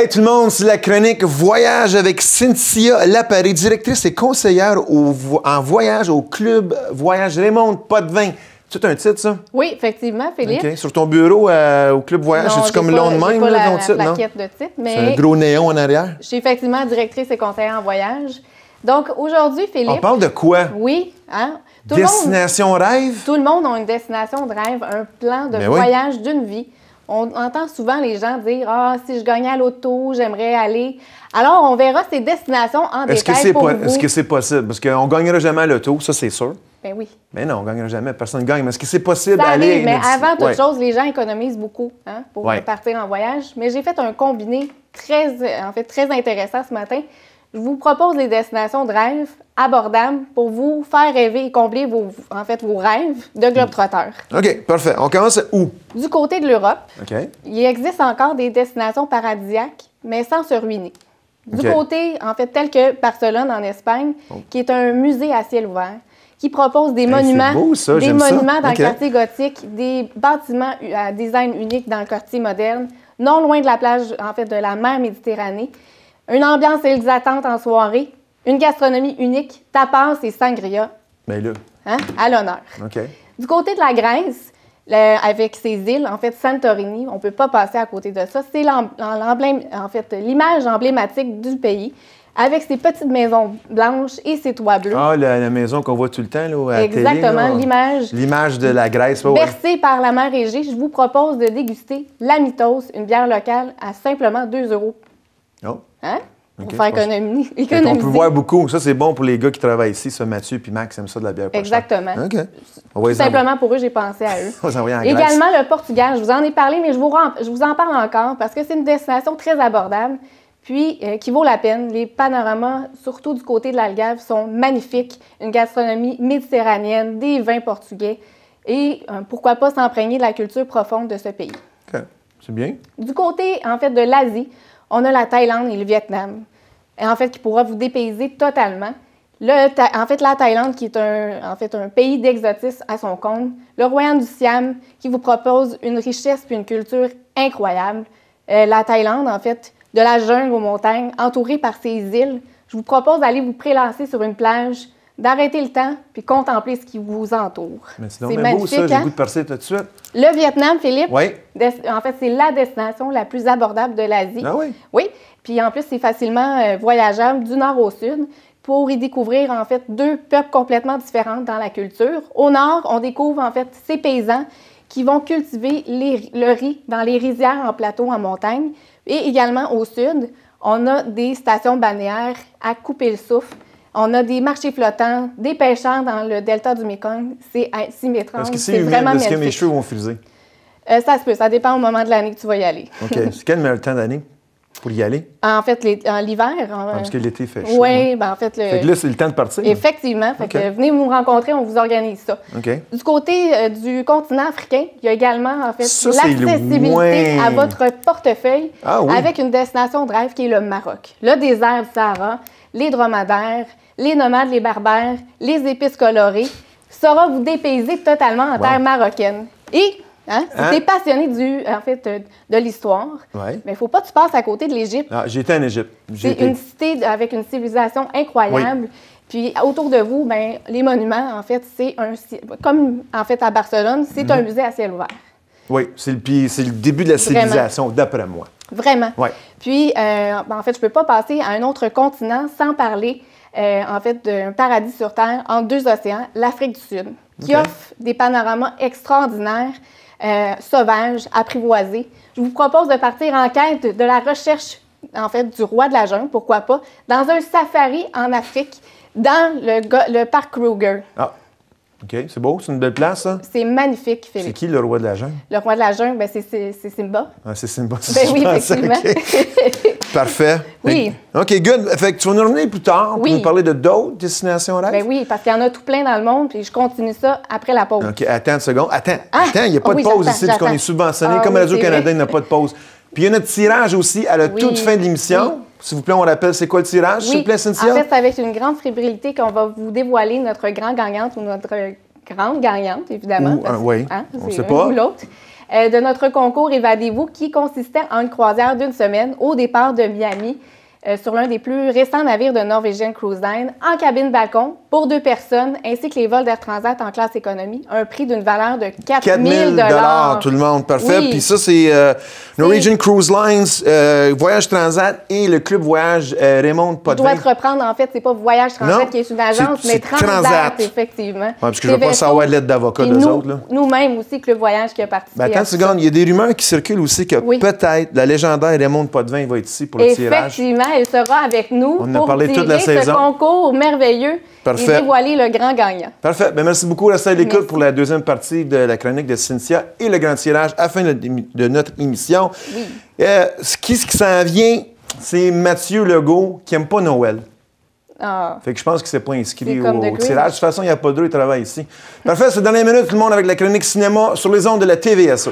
Hey tout le monde, c'est la chronique Voyage avec Cynthia Laparé, directrice et conseillère en voyage au Club Voyage Raymond Potvin. C'est un titre, ça? Oui, effectivement, Philippe. OK. Sur ton bureau au Club Voyage, c'est-tu comme long de même, là, ton titre, non? Plaquette de titre, mais C'est un gros néon en arrière? Je suis effectivement directrice et conseillère en voyage. Donc, aujourd'hui, Philippe... On parle de quoi? Oui, hein? Destination rêve? Tout le monde a une destination de rêve, un plan de voyage d'une vie. On entend souvent les gens dire « Ah, si je gagnais à l'auto, j'aimerais aller... » Alors, on verra ces destinations en détail pour vous. Est-ce que c'est possible? Parce qu'on ne gagnera jamais à l'auto, ça, c'est sûr. Ben oui. Mais non, on ne gagnera jamais. Personne ne gagne. Mais est-ce que c'est possible d'aller... Mais avant toute chose, les gens économisent beaucoup pour partir en voyage. Mais j'ai fait un combiné très intéressant ce matin. Je vous propose les destinations de rêve abordables pour vous faire rêver et combler vos rêves de globetrotteurs. OK, parfait. On commence où? Du côté de l'Europe, il existe encore des destinations paradisiaques, mais sans se ruiner. Du côté, tel que Barcelone en Espagne, qui est un musée à ciel ouvert, qui propose des monuments, beau, ça, dans le quartier gothique, des bâtiments à design unique dans le quartier moderne, non loin de la plage, de la mer Méditerranée. Une ambiance exaltante en soirée, une gastronomie unique, tapas et sangria. Bien là. À l'honneur. Du côté de la Grèce, avec ses îles, Santorini, on ne peut pas passer à côté de ça. C'est l'image emblématique du pays, avec ses petites maisons blanches et ses toits bleus. Ah, la maison qu'on voit tout le temps là, à exactement, l'image. L'image de la Grèce. Bercée par la mer Égée, je vous propose de déguster la Mythos, une bière locale à simplement 2 €. Oh. Pour faire économiser. On peut voir beaucoup. Ça, c'est bon pour les gars qui travaillent ici. Ça, Mathieu puis Max aiment ça de la bière pas exactement. chère. Tout simplement pour eux, j'ai pensé à eux. On va en également, le Portugal. Je vous en ai parlé, mais je vous en parle encore parce que c'est une destination très abordable puis qui vaut la peine. Les panoramas, surtout du côté de l'Algarve, sont magnifiques. Une gastronomie méditerranéenne, des vins portugais et pourquoi pas s'imprégner de la culture profonde de ce pays. OK. C'est bien. Du côté, de l'Asie, on a la Thaïlande et le Vietnam, qui pourra vous dépayser totalement. La Thaïlande, qui est un pays d'exotisme à son compte. Le Royaume du Siam, qui vous propose une richesse puis une culture incroyable. La Thaïlande, de la jungle aux montagnes, entourée par ses îles. Je vous propose d'aller vous prélasser sur une plage, d'arrêter le temps puis contempler ce qui vous entoure. C'est beau, ça. J'ai le goût de passer tout de suite. Le Vietnam, Philippe, oui. C'est la destination la plus abordable de l'Asie. Ah oui? Oui. Puis en plus, c'est facilement voyageable du nord au sud pour y découvrir 2 peuples complètement différents dans la culture. Au nord, on découvre ces paysans qui vont cultiver le riz dans les rizières en plateau en montagne. Et également au sud, on a des stations balnéaires à couper le souffle. On a des marchés flottants, des pêcheurs dans le delta du Mekong. C'est à 6 mètres. Est-ce que c'est humide? Est-ce que mes cheveux vont friser? Ça se peut. Ça dépend au moment de l'année que tu vas y aller. OK. C'est quel meilleur temps d'année pour y aller? L'hiver. Parce que l'été fait chaud. Oui, fait que là, c'est le temps de partir. Effectivement. Venez nous rencontrer, on vous organise ça. Du côté du continent africain, il y a également l'accessibilité à votre portefeuille avec une destination de rêve qui est le Maroc. Le désert du Sahara, les dromadaires, les nomades, les berbères, les épices colorées, saura vous dépayser totalement en terre marocaine. Et si tu es passionné de l'histoire, mais il ne faut pas que tu passes à côté de l'Égypte. J'étais en Égypte. C'est une cité avec une civilisation incroyable. Puis autour de vous, les monuments, c'est comme à Barcelone, c'est un musée à ciel ouvert. Oui, c'est le début de la civilisation, d'après moi. Vraiment. Ouais. Puis, je ne peux pas passer à un autre continent sans parler, d'un paradis sur Terre entre 2 océans, l'Afrique du Sud, qui offre des panoramas extraordinaires, sauvages, apprivoisés. Je vous propose de partir en quête de la recherche, du roi de la jungle, pourquoi pas, dans un safari en Afrique, dans le parc Kruger. Ah, OK. C'est beau, c'est une belle place, ça? C'est magnifique, Philippe. C'est qui le roi de la jungle? Le roi de la jungle, c'est Simba. Ah, c'est Simba. Oui, effectivement. Parfait. Oui. OK, good. Fait que tu vas nous revenir plus tard pour nous parler de d'autres destinations rêves? Oui, parce qu'il y en a tout plein dans le monde, puis je continue ça après la pause. OK, attends une seconde. Attends, il n'y a pas de pause ici, puisqu'on est subventionné. Comme Radio-Canada, il n'y a pas de pause. Puis il y a notre tirage aussi à la toute fin de l'émission. S'il vous plaît, on rappelle, c'est quoi le tirage, s'il vous plaît, Cynthia? En fait, c'est avec une grande fébrilité qu'on va vous dévoiler notre grand gagnante ou notre grande gagnante, évidemment. On ne sait pas. Ou l'autre. de notre concours Évadez-vous qui consistait en une croisière d'une semaine au départ de Miami sur l'un des plus récents navires de Norwegian Cruise Line en cabine balcon pour 2 personnes ainsi que les vols d'Air Transat en classe économie, un prix d'une valeur de 4 000 $. Tout le monde, parfait. Puis ça, c'est Norwegian Cruise Lines, Voyage Transat et le club Voyage Raymond Potvin. Je dois te reprendre, en fait, c'est pas Voyage Transat qui est une agence, mais Transat, effectivement. Ouais, parce que je ne veux pas savoir de l'aide d'avocat d'eux autres. Nous-mêmes aussi, Club Voyage qui a participé. Attends une seconde, il y a des rumeurs qui circulent aussi que peut-être la légendaire Raymond Potvin va être ici pour le tirage. Effectivement, elle sera avec nous pour tirer ce concours merveilleux et dévoiler le grand gagnant. Parfait. Bien, merci beaucoup. Restez à l'écoute pour la deuxième partie de la chronique de Cynthia et le grand tirage à la fin de notre émission. Oui. Ce qui s'en vient, c'est Mathieu Legault qui n'aime pas Noël. Ah. Fait que je pense qu'il ne s'est pas inscrit au tirage. De toute façon, il n'y a pas d'eux, il travaille ici. Parfait, c'est dans les minutes, tout le monde avec la chronique cinéma sur les ondes de la TVSE.